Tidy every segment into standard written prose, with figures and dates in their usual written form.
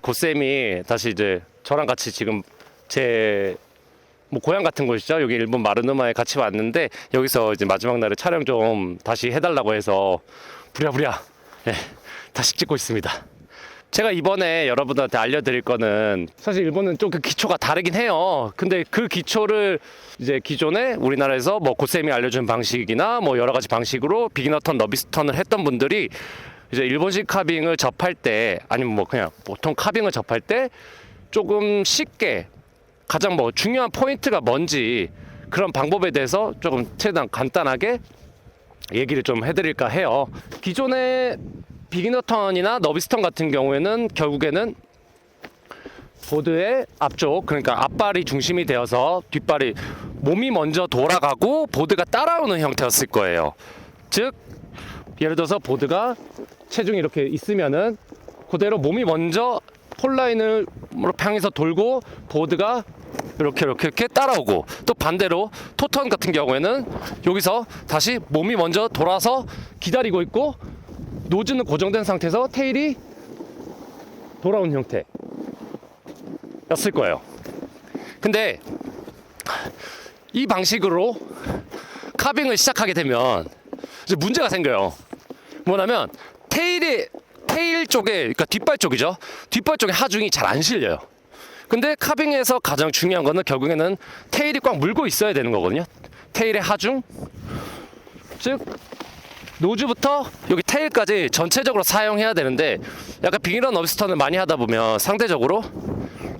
고쌤이 다시 이제 저랑 같이 지금 제 고향 같은 곳이죠. 여기 일본 마르누마에 같이 왔는데 여기서 이제 마지막 날에 촬영 좀 다시 해달라고 해서 부랴부랴 다시 찍고 있습니다. 제가 이번에 여러분들한테 알려드릴 거는 사실 일본은 좀 그 기초가 다르긴 해요. 근데 그 기초를 이제 기존에 우리나라에서 고쌤이 알려준 방식이나 여러 가지 방식으로 비기너 턴, 너비스 턴을 했던 분들이 이제 일본식 카빙을 접할 때 아니면 그냥 보통 카빙을 접할 때 조금 쉽게 가장 중요한 포인트가 뭔지 그런 방법에 대해서 조금 최대한 간단하게 얘기를 좀 해드릴까 해요. 기존의 비기너 턴이나 너비스 턴 같은 경우에는 결국에는 보드의 앞쪽, 그러니까 앞발이 중심이 되어서 뒷발이 몸이 먼저 돌아가고 보드가 따라오는 형태였을 거예요. 즉 예를 들어서 보드가 체중이 이렇게 있으면은 그대로 몸이 먼저 폴라인을 향해서 돌고 보드가 이렇게 따라오고, 또 반대로 토턴 같은 경우에는 여기서 다시 몸이 먼저 돌아서 기다리고 있고 노즈는 고정된 상태에서 테일이 돌아온 형태였을 거예요. 근데 이 방식으로 카빙을 시작하게 되면 이제 문제가 생겨요. 뭐냐면 테일 쪽에, 그러니까 뒷발 쪽이죠. 뒷발 쪽에 하중이 잘 안 실려요. 근데 카빙에서 가장 중요한 거는 결국에는 테일이 꽉 물고 있어야 되는 거거든요. 테일의 하중, 즉 노즈부터 여기 테일까지 전체적으로 사용해야 되는데, 약간 비기너 너비스 턴을 많이 하다 보면 상대적으로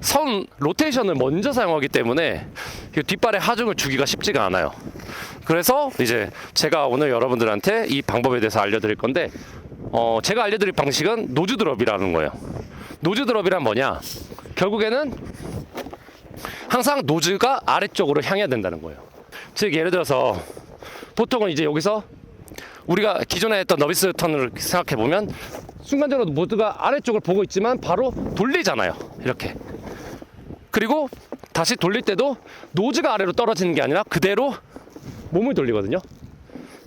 선 로테이션을 먼저 사용하기 때문에 뒷발에 하중을 주기가 쉽지가 않아요. 그래서 이제 제가 오늘 여러분들한테 이 방법에 대해서 알려드릴 건데, 제가 알려드릴 방식은 노즈 드롭이라는 거예요. 노즈 드롭이란 뭐냐? 결국에는 항상 노즈가 아래쪽으로 향해야 된다는 거예요. 즉 예를 들어서 보통은 이제 여기서 우리가 기존에 했던 너비스 턴을 생각해 보면 순간적으로 모두가 아래쪽을 보고 있지만 바로 돌리잖아요. 이렇게. 그리고 다시 돌릴 때도 노즈가 아래로 떨어지는 게 아니라 그대로 몸을 돌리거든요.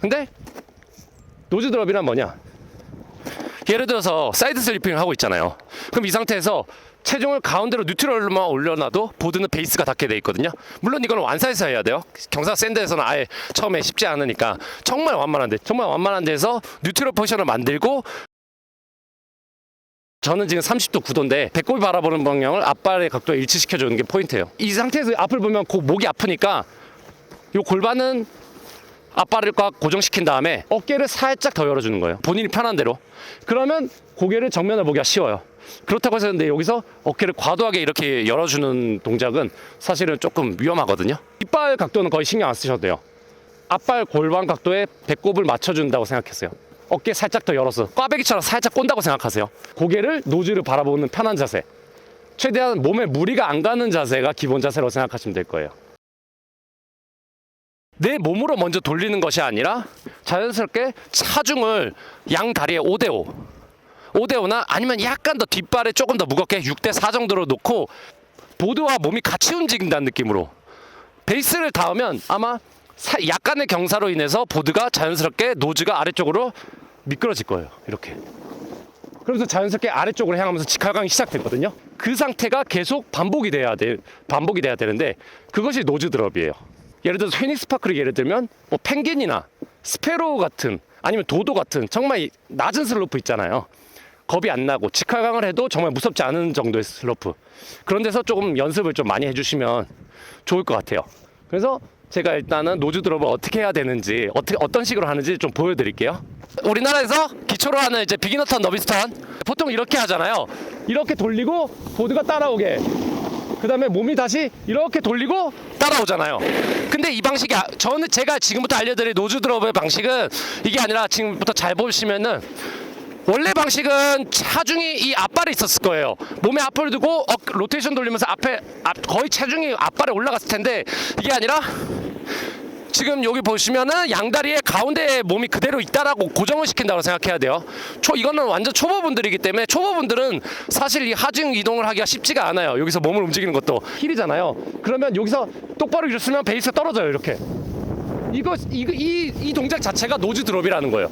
근데 노즈 드롭이란 뭐냐? 예를 들어서 사이드 슬리핑을 하고 있잖아요. 그럼 이 상태에서 체중을 가운데로 뉴트럴로만 올려놔도 보드는 베이스가 닿게 돼 있거든요. 물론 이건 완사에서 해야 돼요. 경사 센 데에서는 아예 처음에 쉽지 않으니까 정말 완만한 데에서 뉴트럴 포지션을 만들고, 저는 지금 30도 9도인데 배꼽이 바라보는 방향을 앞발의 각도에 일치시켜주는 게 포인트예요. 이 상태에서 앞을 보면 목이 아프니까 이 골반은 앞발을 꽉 고정시킨 다음에 어깨를 살짝 더 열어주는 거예요. 본인이 편한 대로. 그러면 고개를 정면을 보기가 쉬워요. 그렇다고 해서 근데 여기서 어깨를 과도하게 이렇게 열어주는 동작은 사실은 조금 위험하거든요. 뒷발 각도는 거의 신경 안 쓰셔도 돼요. 앞발 골반 각도에 배꼽을 맞춰준다고 생각했어요. 어깨 살짝 더 열어서 꽈배기처럼 살짝 꼰다고 생각하세요. 고개를 노즈를 바라보는 편한 자세, 최대한 몸에 무리가 안 가는 자세가 기본 자세라고 생각하시면 될 거예요. 내 몸으로 먼저 돌리는 것이 아니라 자연스럽게 하중을 양 다리에 5대5나 아니면 약간 더 뒷발에 조금 더 무겁게 6대4 정도로 놓고 보드와 몸이 같이 움직인다는 느낌으로 베이스를 닿으면 아마 약간의 경사로 인해서 보드가 자연스럽게 노즈가 아래쪽으로 미끄러질 거예요. 이렇게. 그러면서 자연스럽게 아래쪽으로 향하면서 직하강이 시작됐거든요. 그 상태가 계속 반복이 돼야 되는데 그것이 노즈 드롭이에요. 예를 들어서 휘닉스 파크를 예를 들면 펭귄이나 스페로우 같은, 아니면 도도 같은 정말 낮은 슬로프 있잖아요. 겁이 안 나고 직하강을 해도 정말 무섭지 않은 정도의 슬로프, 그런 데서 조금 연습을 좀 많이 해주시면 좋을 것 같아요. 그래서 제가 일단은 노즈 드롭을 어떻게 해야 되는지, 어떤 식으로 하는지 좀 보여드릴게요. 우리나라에서 기초로 하는 이제 비기너 턴, 너비스 턴 보통 이렇게 하잖아요. 이렇게 돌리고 보드가 따라오게, 그 다음에 몸이 다시 이렇게 돌리고 따라오잖아요. 근데 이 방식이 제가 지금부터 알려드릴 노즈 드롭의 방식은 이게 아니라, 지금부터 잘 보시면은 원래 방식은 하중이 이 앞발에 있었을 거예요. 몸에 앞을 두고 로테이션 돌리면서 거의 체중이 앞발에 올라갔을 텐데, 이게 아니라 지금 여기 보시면은 양다리의 가운데에 몸이 그대로 있다라고 고정을 시킨다고 생각해야 돼요. 이거는 완전 초보분들이기 때문에, 초보분들은 사실 이 하중 이동을 하기가 쉽지가 않아요. 여기서 몸을 움직이는 것도 힐이잖아요. 그러면 여기서 똑바로 일어서면 베이스가 떨어져요. 이렇게. 이 동작 자체가 노즈 드롭이라는 거예요.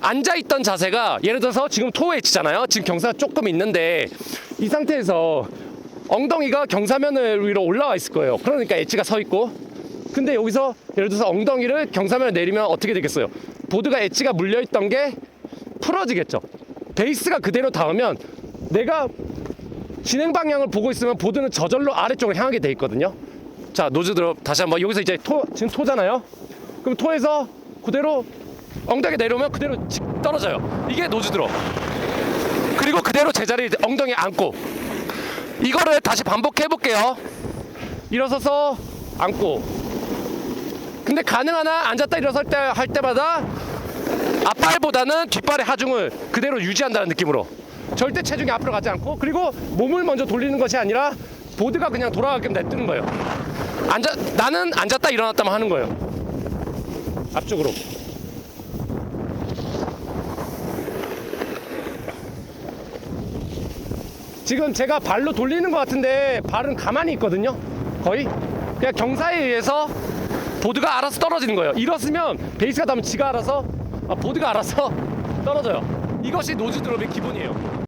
앉아있던 자세가 예를 들어서 지금 토 엣지잖아요. 지금 경사가 조금 있는데 이 상태에서 엉덩이가 경사면을 위로 올라와 있을 거예요. 그러니까 엣지가 서 있고, 근데 여기서 예를 들어서 엉덩이를 경사면을 내리면 어떻게 되겠어요? 보드가 엣지가 물려있던 게 풀어지겠죠. 베이스가 그대로 닿으면 내가 진행 방향을 보고 있으면 보드는 저절로 아래쪽으로 향하게 돼 있거든요. 자, 노즈 들어 다시 한번. 여기서 이제 지금 토잖아요. 그럼 토에서 그대로 엉덩이 내려오면 그대로 떨어져요. 이게 노즈 들어. 그리고 그대로 제자리 엉덩이 안고, 이거를 다시 반복해 볼게요. 일어서서 안고. 근데 가능하나 앉았다 일어설 때 할 때마다 앞발보다는 뒷발의 하중을 그대로 유지한다는 느낌으로, 절대 체중이 앞으로 가지 않고, 그리고 몸을 먼저 돌리는 것이 아니라 보드가 그냥 돌아가게끔 냅두는 거예요. 나는 앉았다 일어났다만 하는 거예요. 앞쪽으로. 지금 제가 발로 돌리는 것 같은데 발은 가만히 있거든요. 거의 그냥 경사에 의해서 보드가 알아서 떨어지는 거예요. 일었으면 베이스가 닿으면 지가 알아서, 보드가 알아서 떨어져요. 이것이 노즈 드롭의 기본이에요.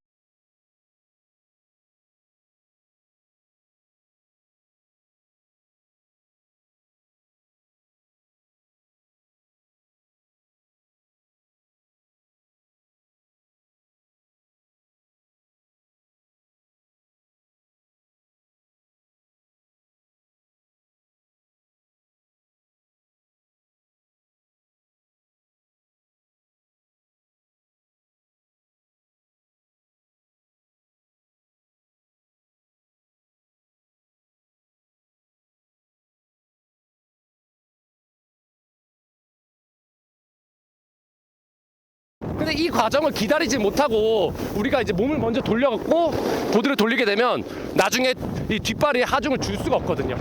근데 이 과정을 기다리지 못하고 우리가 이제 몸을 먼저 돌려갖고 보드를 돌리게 되면 나중에 이 뒷발이 하중을 줄 수가 없거든요.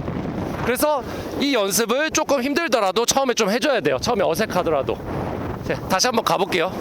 그래서 이 연습을 조금 힘들더라도 처음에 좀 해줘야 돼요. 처음에 어색하더라도. 자, 다시 한번 가볼게요.